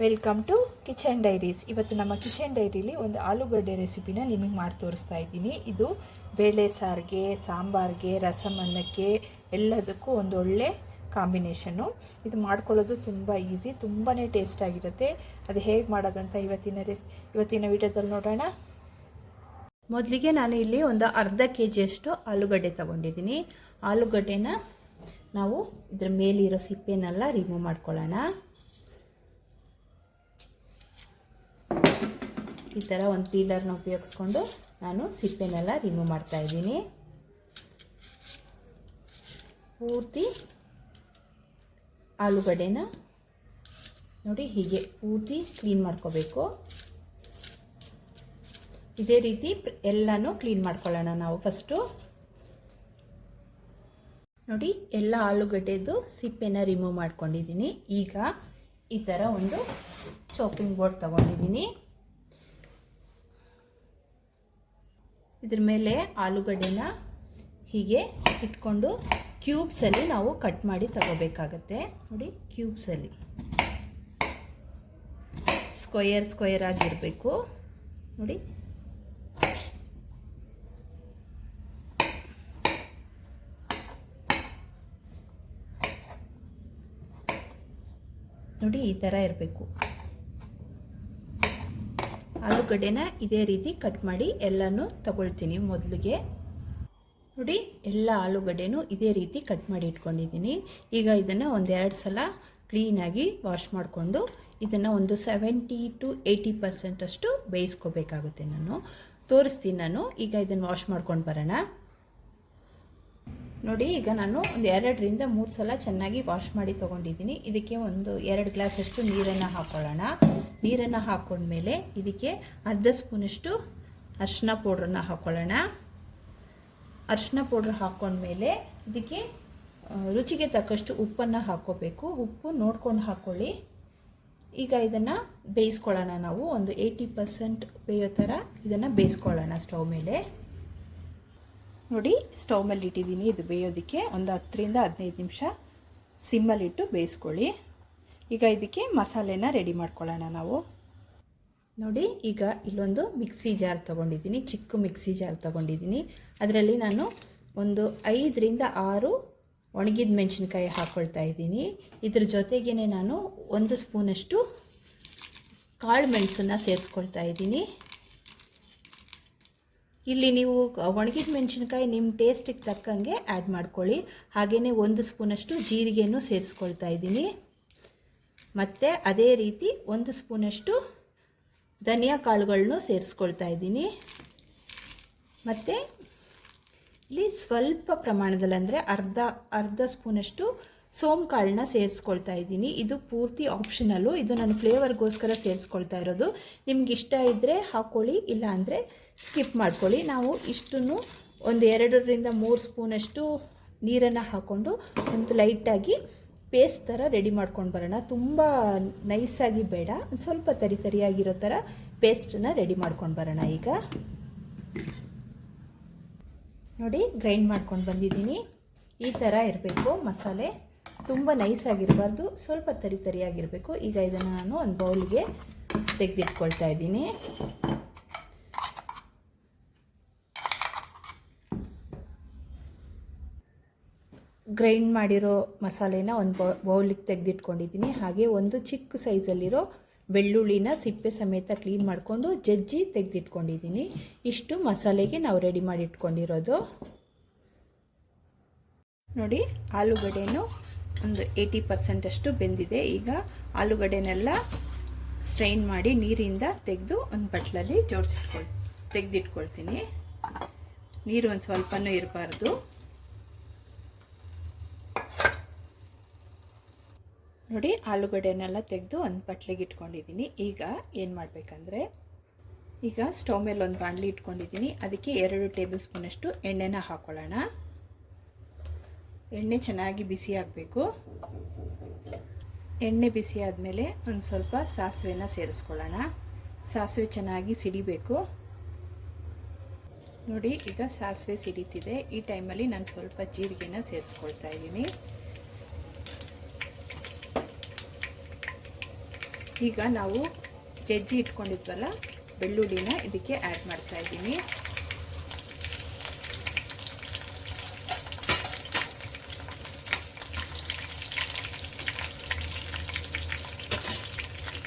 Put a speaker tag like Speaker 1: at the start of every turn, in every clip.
Speaker 1: Welcome to kitchen diaries. ಇವತ್ತು ನಮ್ಮ kitchen ಡೈರಿಲಿ ಒಂದು ಆಲೂಗಡ್ಡೆ ರೆಸಿಪಿನ ನಿಮಗೆ ಮಾಡಿ ತೋರಿಸ್ತಾ ಇದ್ದೀನಿ. ಇದು ಬೇಳೆ ಸಾರಿಗೆ, ಸಾಂಬಾರಿಗೆ, ರಸಮ್ ಅನ್ನಕ್ಕೆ ಎಲ್ಲದಕ್ಕೂ ಒಂದು ಒಳ್ಳೆ ಕಾಂಬಿನೇಷನ್ನು. ಇದು ಮಾಡ್ಕೊಳ್ಳೋದು ತುಂಬ ಈಸಿ, ತುಂಬಾ ಟೇಸ್ಟ್ ಆಗಿರುತ್ತೆ. ಅದು ಹೇಗೆ ಮಾಡೋದಂತ ಇವತ್ತಿನ ವಿಡಿಯೋದಲ್ಲಿ ನೋಡೋಣ. ಮೊದಲಿಗೆ ನಾನು ಇಲ್ಲಿ ಒಂದು ಅರ್ಧ ಕೆಜಿಯಷ್ಟು ಆಲೂಗಡ್ಡೆ ತಗೊಂಡಿದ್ದೀನಿ. ಆಲೂಗಡ್ಡೆನ ನಾವು ಇದರ ಮೇಲಿರೋ ಸಿಪ್ಪೆನೆಲ್ಲ ರಿಮೂವ್ ಮಾಡ್ಕೊಳ್ಳೋಣ. ಈ ಥರ ಒಂದು ಪೀಲರ್ನ ಉಪಯೋಗಿಸ್ಕೊಂಡು ನಾನು ಸಿಪ್ಪೆನೆಲ್ಲ ರಿಮೂವ್ ಮಾಡ್ತಾ ಇದ್ದೀನಿ. ಪೂರ್ತಿ ಆಲೂಗಡ್ಡೆನ ನೋಡಿ ಹೀಗೆ ಪೂರ್ತಿ ಕ್ಲೀನ್ ಮಾಡ್ಕೋಬೇಕು. ಇದೇ ರೀತಿ ಎಲ್ಲನೂ ಕ್ಲೀನ್ ಮಾಡ್ಕೊಳ್ಳೋಣ ನಾವು. ಫಸ್ಟು ನೋಡಿ ಎಲ್ಲ ಆಲೂಗಡ್ಡೆದು ಸಿಪ್ಪೆನ ರಿಮೂವ್ ಮಾಡ್ಕೊಂಡಿದ್ದೀನಿ. ಈಗ ಈ ಥರ ಒಂದು ಚಾಪಿಂಗ್ ಬೋರ್ಡ್ ತಗೊಂಡಿದ್ದೀನಿ. ಇದ್ರ ಮೇಲೆ ಆಲೂಗಡ್ಡೆನ ಹೀಗೆ ಇಟ್ಕೊಂಡು ಕ್ಯೂಬ್ಸಲ್ಲಿ ನಾವು ಕಟ್ ಮಾಡಿ ತಗೋಬೇಕಾಗತ್ತೆ. ನೋಡಿ ಕ್ಯೂಬ್ಸಲ್ಲಿ ಸ್ಕ್ವಯರ್ ಆಗಿರಬೇಕು. ನೋಡಿ ನೋಡಿ ಈ ಥರ ಇರಬೇಕು. ಆಲೂಗಡ್ಡೆನ ಇದೇ ರೀತಿ ಕಟ್ ಮಾಡಿ ಎಲ್ಲನೂ ತಗೊಳ್ತೀನಿ. ಮೊದಲಿಗೆ ನೋಡಿ ಎಲ್ಲ ಆಲೂಗಡ್ಡೆನೂ ಇದೇ ರೀತಿ ಕಟ್ ಮಾಡಿ ಇಟ್ಕೊಂಡಿದ್ದೀನಿ. ಈಗ ಇದನ್ನು ಒಂದೆರಡು ಸಲ ಕ್ಲೀನಾಗಿ ವಾಶ್ ಮಾಡಿಕೊಂಡು ಇದನ್ನು ಒಂದು 70 to 80% ಅಷ್ಟು ಬೇಯಿಸ್ಕೋಬೇಕಾಗುತ್ತೆ. ನಾನು ತೋರಿಸ್ತೀನಿ. ಈಗ ಇದನ್ನು ವಾಶ್ ಮಾಡ್ಕೊಂಡು ಬರೋಣ. ನೋಡಿ ಈಗ ನಾನು ಒಂದು 2 ರಿಂದ 3 ಸಲ ಚೆನ್ನಾಗಿ ವಾಶ್ ಮಾಡಿ ತೊಗೊಂಡಿದ್ದೀನಿ. ಇದಕ್ಕೆ ಒಂದು 2 ಗ್ಲಾಸಷ್ಟು ನೀರನ್ನು ಹಾಕ್ಕೊಳ್ಳೋಣ. ನೀರನ್ನು ಹಾಕ್ಕೊಂಡ್ಮೇಲೆ ಇದಕ್ಕೆ ಅರ್ಧ ಸ್ಪೂನಷ್ಟು ಅರಿಶಿನ ಪೌಡ್ರನ್ನ ಹಾಕ್ಕೊಳ್ಳೋಣ. ಅರಿಶಿನ ಪೌಡ್ರ್ ಹಾಕ್ಕೊಂಡ್ಮೇಲೆ ಇದಕ್ಕೆ ರುಚಿಗೆ ತಕ್ಕಷ್ಟು ಉಪ್ಪನ್ನು ಹಾಕ್ಕೋಬೇಕು. ಉಪ್ಪು ನೋಡ್ಕೊಂಡು ಹಾಕ್ಕೊಳ್ಳಿ. ಈಗ ಇದನ್ನು ಬೇಯಿಸ್ಕೊಳ್ಳೋಣ. ನಾವು ಒಂದು 80% ಬೇಯೋ ಥರ ಇದನ್ನು ಬೇಯಿಸ್ಕೊಳ್ಳೋಣ ಸ್ಟವ್ ಮೇಲೆ. ನೋಡಿ ಸ್ಟವ್ ಮೇಲೆ ಇಟ್ಟಿದ್ದೀನಿ. ಇದು ಬೇಯೋದಕ್ಕೆ ಒಂದು 10 ರಿಂದ 15 ನಿಮಿಷ ಸಿಮ್ಮಲ್ಲಿಟ್ಟು ಬೇಯಿಸ್ಕೊಳ್ಳಿ. ಈಗ ಇದಕ್ಕೆ ಮಸಾಲೆನ ರೆಡಿ ಮಾಡ್ಕೊಳ್ಳೋಣ ನಾವು. ನೋಡಿ ಈಗ ಇಲ್ಲೊಂದು ಮಿಕ್ಸಿ ಜಾರ್ ತೊಗೊಂಡಿದ್ದೀನಿ, ಚಿಕ್ಕ ಮಿಕ್ಸಿ ಜಾರ್ ತೊಗೊಂಡಿದ್ದೀನಿ. ಅದರಲ್ಲಿ ನಾನು ಒಂದು 5 ರಿಂದ 6 ಒಣಗಿದ ಮೆಣಸಿನ್ಕಾಯಿ ಹಾಕ್ಕೊಳ್ತಾ ಇದ್ದೀನಿ. ಇದ್ರ ಜೊತೆಗೇ ನಾನು 1 ಸ್ಪೂನಷ್ಟು ಕಾಳು ಮೆಣಸನ್ನು ಸೇರಿಸ್ಕೊಳ್ತಾ ಇದ್ದೀನಿ. ಇಲ್ಲಿ ನೀವು ಒಣಗಿದ ಮೆಣಸಿನ್ಕಾಯಿ ನಿಮ್ಮ ಟೇಸ್ಟಿಗೆ ತಕ್ಕಂಗೆ ಆ್ಯಡ್ ಮಾಡ್ಕೊಳ್ಳಿ. ಹಾಗೆಯೇ 1 ಸ್ಪೂನಷ್ಟು ಜೀರಿಗೆಯನ್ನು ಸೇರಿಸ್ಕೊಳ್ತಾ ಇದ್ದೀನಿ. ಮತ್ತು ಅದೇ ರೀತಿ 1 ಸ್ಪೂನಷ್ಟು ಧನಿಯಾ ಕಾಳುಗಳನ್ನು ಸೇರಿಸ್ಕೊಳ್ತಾ ಇದ್ದೀನಿ. ಮತ್ತು ಇಲ್ಲಿ ಸ್ವಲ್ಪ ಪ್ರಮಾಣದಲ್ಲಿ ಅಂದರೆ ಅರ್ಧ ಸ್ಪೂನಷ್ಟು ಸೋಂಪು ಕಾಳನ್ನ ಸೇರಿಸ್ಕೊಳ್ತಾ ಇದ್ದೀನಿ. ಇದು ಪೂರ್ತಿ ಆಪ್ಷನಲ್ಲು. ಇದು ನಾನು ಫ್ಲೇವರ್ಗೋಸ್ಕರ ಸೇರಿಸ್ಕೊಳ್ತಾ ಇರೋದು. ನಿಮ್ಗೆ ಇಷ್ಟ ಇದ್ದರೆ ಹಾಕ್ಕೊಳ್ಳಿ, ಇಲ್ಲ ಅಂದರೆ ಸ್ಕಿಪ್ ಮಾಡ್ಕೊಳ್ಳಿ. ನಾವು ಇಷ್ಟನ್ನು ಒಂದು 2 ರಿಂದ 3 ಸ್ಪೂನಷ್ಟು ನೀರನ್ನು ಹಾಕ್ಕೊಂಡು ಒಂದು ಲೈಟಾಗಿ ಪೇಸ್ಟ್ ಥರ ರೆಡಿ ಮಾಡ್ಕೊಂಡು ಬರೋಣ. ತುಂಬ ನೈಸಾಗಿ ಬೇಡ, ಒಂದು ಸ್ವಲ್ಪ ತರಿಯಾಗಿರೋ ಥರ ಪೇಸ್ಟನ್ನು ರೆಡಿ ಮಾಡ್ಕೊಂಡು ಬರೋಣ. ಈಗ ನೋಡಿ ಗ್ರೈಂಡ್ ಮಾಡ್ಕೊಂಡು ಬಂದಿದ್ದೀನಿ. ಈ ಥರ ಇರಬೇಕು ಮಸಾಲೆ. ತುಂಬ ನೈಸಾಗಿರಬಾರ್ದು, ಸ್ವಲ್ಪ ತರಿಯಾಗಿರಬೇಕು. ಈಗ ಇದನ್ನು ನಾನು ಒಂದು ಬೌಲ್ಗೆ ತೆಗೆದಿಟ್ಕೊಳ್ತಾ ಇದ್ದೀನಿ. ಗ್ರೈಂಡ್ ಮಾಡಿರೋ ಮಸಾಲೆನ ಒಂದು ಬೌಲಿಗೆ ತೆಗೆದಿಟ್ಕೊಂಡಿದ್ದೀನಿ. ಹಾಗೆ ಒಂದು ಚಿಕ್ಕ ಸೈಜಲ್ಲಿರೋ ಬೆಳ್ಳುಳ್ಳಿನ ಸಿಪ್ಪೆ ಸಮೇತ ಕ್ಲೀನ್ ಮಾಡಿಕೊಂಡು ಜಜ್ಜಿ ತೆಗೆದಿಟ್ಕೊಂಡಿದ್ದೀನಿ. ಇಷ್ಟು ಮಸಾಲೆಗೆ ನಾವು ರೆಡಿ ಮಾಡಿ ಇಟ್ಕೊಂಡಿರೋದು. ನೋಡಿ ಆಲೂಗಡ್ಡೆನೂ ಒಂದು 80% ಅಷ್ಟು ಬೆಂದಿದೆ. ಈಗ ಆಲೂಗಡ್ಡೆನೆಲ್ಲ ಸ್ಟ್ರೈನ್ ಮಾಡಿ ನೀರಿಂದ ತೆಗೆದು ಒಂದು ಬಟ್ಲಲ್ಲಿ ತೆಗೆದಿಟ್ಕೊಳ್ತೀನಿ. ನೀರು ಒಂದು ಸ್ವಲ್ಪನೂ ಇರಬಾರ್ದು. ನೋಡಿ ಆಲೂಗಡ್ಡೆನೆಲ್ಲ ತೆಗೆದು ಒಂದು ಬಟ್ಲಿಗೆ ಇಟ್ಕೊಂಡಿದ್ದೀನಿ. ಈಗ ಏನು ಮಾಡಬೇಕಂದ್ರೆ, ಈಗ ಸ್ಟವ್ ಮೇಲೆ ಒಂದು ಬಾಣಲಿ ಇಟ್ಕೊಂಡಿದ್ದೀನಿ. ಅದಕ್ಕೆ 2 ಟೇಬಲ್ ಸ್ಪೂನಷ್ಟು ಎಣ್ಣೆನ ಹಾಕ್ಕೊಳ್ಳೋಣ. ಎಣ್ಣೆ ಚೆನ್ನಾಗಿ ಬಿಸಿ ಆಗಬೇಕು. ಎಣ್ಣೆ ಬಿಸಿ ಆದಮೇಲೆ ಒಂದು ಸ್ವಲ್ಪ ಸಾಸಿವೆನ ಸೇರಿಸ್ಕೊಳ್ಳೋಣ. ಸಾಸಿವೆ ಚೆನ್ನಾಗಿ ಸಿಡಿಬೇಕು. ನೋಡಿ ಈಗ ಸಾಸಿವೆ ಸಿಡಿತಿದೆ. ಈ ಟೈಮಲ್ಲಿ ನಾನು ಸ್ವಲ್ಪ ಜೀರಿಗೆನ ಸೇರಿಸ್ಕೊಳ್ತಾ ಇದ್ದೀನಿ. ಈಗ ನಾವು ಜಜ್ಜಿ ಇಟ್ಕೊಂಡಿದ್ವಲ್ಲ ಬೆಳ್ಳುಳ್ಳಿನ ಇದಕ್ಕೆ ಆ್ಯಡ್ ಮಾಡ್ತಾ ಇದ್ದೀನಿ.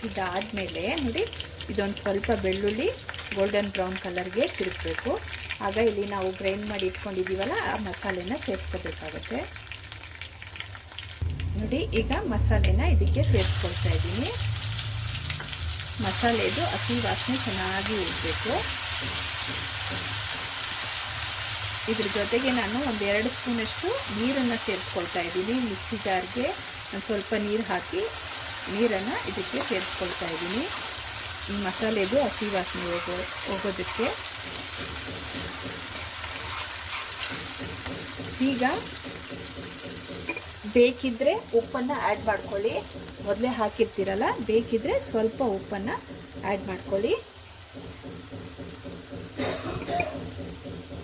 Speaker 1: ಇದಾದಮೇಲೆ ನೋಡಿ, ಇದೊಂದು ಸ್ವಲ್ಪ ಬೆಳ್ಳುಳ್ಳಿ ಗೋಲ್ಡನ್ ಬ್ರೌನ್ ಕಲರ್ಗೆ ತಿರುಗಬೇಕು. ಆಗ ಇಲ್ಲಿ ನಾವು ಗ್ರೈಂಡ್ ಮಾಡಿ ಇಟ್ಕೊಂಡಿದ್ದೀವಲ್ಲ ಆ ಮಸಾಲೆನ ಸೇರಿಸ್ಕೋಬೇಕಾಗತ್ತೆ. ನೋಡಿ, ಈಗ ಮಸಾಲೆನ ಇದಕ್ಕೆ ಸೇರಿಸ್ಕೊಳ್ತಾ ಇದ್ದೀನಿ. ಮಸಾಲೆದು ಹಸಿ ವಾಸನೆ ಚೆನ್ನಾಗಿ ಉಳಿಬೇಕು. ಇದ್ರ ಜೊತೆಗೆ ನಾನು ಒಂದು 2 ಸ್ಪೂನಷ್ಟು ನೀರನ್ನು ಸೇರಿಸ್ಕೊಳ್ತಾ ಇದ್ದೀನಿ. ಮಿಕ್ಸಿ ಜಾರ್ಗೆ ಒಂದು ಸ್ವಲ್ಪ ನೀರು ಹಾಕಿ ನೀರನ್ನು ಇದಕ್ಕೆ ಸೇರಿಸ್ಕೊಳ್ತಾ ಇದ್ದೀನಿ. ಈ ಮಸಾಲೆದು ಹಸಿ ವಾಸನೆ ಹೋಗೋದಕ್ಕೆ. ಈಗ ಬೇಕಿದ್ದರೆ ಉಪ್ಪನ್ನು ಆ್ಯಡ್ ಮಾಡ್ಕೊಳ್ಳಿ. ಮೊದಲೇ ಹಾಕಿರ್ತೀರಲ್ಲ, ಬೇಕಿದ್ದರೆ ಸ್ವಲ್ಪ ಉಪ್ಪನ್ನು ಆ್ಯಡ್ ಮಾಡ್ಕೊಳ್ಳಿ.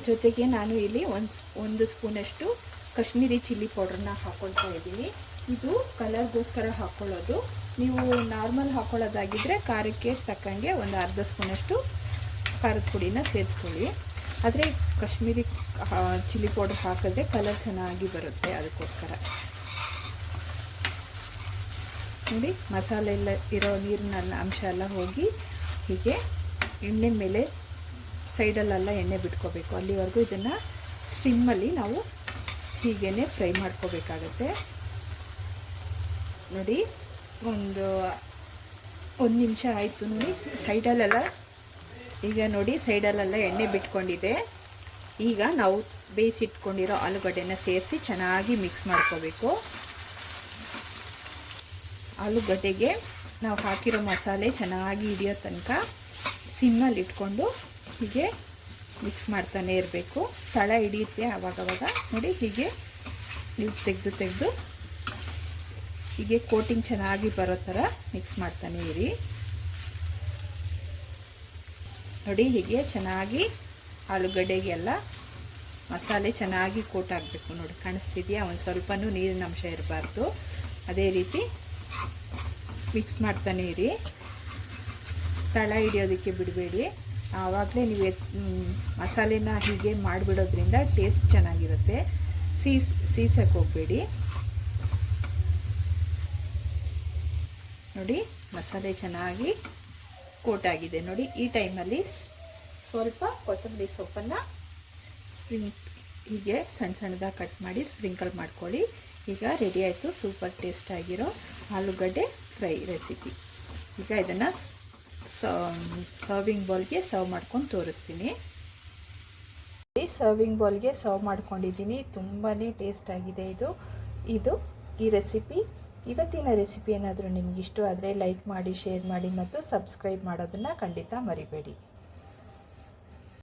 Speaker 1: ಜೊತೆಗೆ ನಾನು ಇಲ್ಲಿ ಒಂದು ಸ್ಪೂನಷ್ಟು ಕಾಶ್ಮೀರಿ ಚಿಲ್ಲಿ ಪೌಡ್ರನ್ನ ಹಾಕ್ಕೊಳ್ತಾ ಇದ್ದೀನಿ. ಇದು ಕಲರ್ಗೋಸ್ಕರ ಹಾಕ್ಕೊಳ್ಳೋದು. ನೀವು ನಾರ್ಮಲ್ ಹಾಕ್ಕೊಳ್ಳೋದಾಗಿದ್ದರೆ ಖಾರಕ್ಕೆ ತಕ್ಕಂಗೆ ಒಂದು ಅರ್ಧ ಸ್ಪೂನಷ್ಟು ಖಾರದ ಪುಡಿನ ಸೇರಿಸ್ಕೊಳ್ಳಿ. ಆದರೆ ಕಾಶ್ಮೀರಿ ಚಿಲ್ಲಿ ಪೌಡರ್ ಹಾಕಿದ್ರೆ ಕಲರ್ ಚೆನ್ನಾಗಿ ಬರುತ್ತೆ, ಅದಕ್ಕೋಸ್ಕರ. ನೋಡಿ, ಮಸಾಲೆ ಎಲ್ಲ ಇರೋ ನೀರಿನ ಅಂಶ ಎಲ್ಲ ಹೋಗಿ ಹೀಗೆ ಎಣ್ಣೆ ಮೇಲೆ ಸೈಡಲ್ಲೆಲ್ಲ ಎಣ್ಣೆ ಬಿಟ್ಕೋಬೇಕು. ಅಲ್ಲಿವರೆಗೂ ಇದನ್ನು ಸಿಮ್ಮಲ್ಲಿ ನಾವು ಹೀಗೇ ಫ್ರೈ ಮಾಡ್ಕೋಬೇಕಾಗತ್ತೆ. ನೋಡಿ, ಒಂದು ನಿಮಿಷ ಆಯಿತು. ನೋಡಿ, ಸೈಡಲ್ಲೆಲ್ಲ ಈಗ ನೋಡಿ ಸೈಡಲ್ಲೆಲ್ಲ ಎಣ್ಣೆ ಬಿಟ್ಕೊಂಡಿದೆ. ಈಗ ನಾವು ಬೇಯಿಸಿಟ್ಕೊಂಡಿರೋ ಆಲೂಗಡ್ಡೆನ ಸೇರಿಸಿ ಚೆನ್ನಾಗಿ ಮಿಕ್ಸ್ ಮಾಡ್ಕೋಬೇಕು. ಆಲೂಗಡ್ಡೆಗೆ ನಾವು ಹಾಕಿರೋ ಮಸಾಲೆ ಚೆನ್ನಾಗಿ ಹಿಡಿಯೋ ತನಕ ಸಿಮ್ಮಲ್ಲಿ ಇಟ್ಕೊಂಡು ಹೀಗೆ ಮಿಕ್ಸ್ ಮಾಡ್ತಾನೆ ಇರಬೇಕು. ತಳ ಹಿಡಿಯುತ್ತೆ ಆವಾಗವಾಗ. ನೋಡಿ, ಹೀಗೆ ನೀವು ತೆಗೆದು ಹೀಗೆ ಕೋಟಿಂಗ್ ಚೆನ್ನಾಗಿ ಬರೋ ಥರ ಮಿಕ್ಸ್ ಮಾಡ್ತಾನೆ ಇರಿ. ನೋಡಿ, ಹೀಗೆ ಚೆನ್ನಾಗಿ ಆಲೂಗಡ್ಡೆಗೆಲ್ಲ ಮಸಾಲೆ ಚೆನ್ನಾಗಿ ಕೋಟ್ ಆಗಬೇಕು. ನೋಡಿ, ಕಾಣಿಸ್ತಿದೆಯಾ? ಒಂದು ಸ್ವಲ್ಪನೂ ನೀರಿನ ಅಂಶ ಇರಬಾರ್ದು. ಅದೇ ರೀತಿ ಮಿಕ್ಸ್ ಮಾಡ್ತಾನೆ ಇರಿ. ತಳ ಹಿಡಿಯೋದಕ್ಕೆ ಬಿಡಬೇಡಿ. ಆವಾಗಲೇ ನೀವು ಮಸಾಲೆನ ಹೀಗೆ ಮಾಡಿಬಿಡೋದ್ರಿಂದ ಟೇಸ್ಟ್ ಚೆನ್ನಾಗಿರುತ್ತೆ. ಸೀಸಕ್ಕೆ ಹೋಗಬೇಡಿ. ನೋಡಿ, ಮಸಾಲೆ ಚೆನ್ನಾಗಿ ಕೋಟ್ ಆಗಿದೆ. ನೋಡಿ, ಈ ಟೈಮಲ್ಲಿ ಸ್ವಲ್ಪ ಕೊತ್ತಂಬರಿ ಸೊಪ್ಪನ್ನು ಹೀಗೆ ಸಣ್ಣದಾಗಿ ಕಟ್ ಮಾಡಿ ಸ್ಪ್ರಿಂಕಲ್ ಮಾಡ್ಕೊಳ್ಳಿ. ಈಗ ರೆಡಿ ಆಯಿತು ಸೂಪರ್ ಟೇಸ್ಟ್ ಆಗಿರೋ ಆಲೂಗಡ್ಡೆ ಫ್ರೈ ರೆಸಿಪಿ. ಈಗ ಇದನ್ನು ಸರ್ವಿಂಗ್ ಬೌಲ್ಗೆ ಸರ್ವ್ ಮಾಡ್ಕೊಂಡು ತೋರಿಸ್ತೀನಿ. ಸರ್ವಿಂಗ್ ಬೌಲ್ಗೆ ಸರ್ವ್ ಮಾಡ್ಕೊಂಡಿದ್ದೀನಿ. ತುಂಬಾ ಟೇಸ್ಟ್ ಆಗಿದೆ ಇದು ಈ ರೆಸಿಪಿ. ಇವತ್ತಿನ ರೆಸಿಪಿ ಏನಾದರೂ ನಿಮ್ಗೆ ಇಷ್ಟ ಆದರೆ ಲೈಕ್ ಮಾಡಿ, ಶೇರ್ ಮಾಡಿ ಮತ್ತು ಸಬ್ಸ್ಕ್ರೈಬ್ ಮಾಡೋದನ್ನು ಖಂಡಿತ ಮರಿಬೇಡಿ.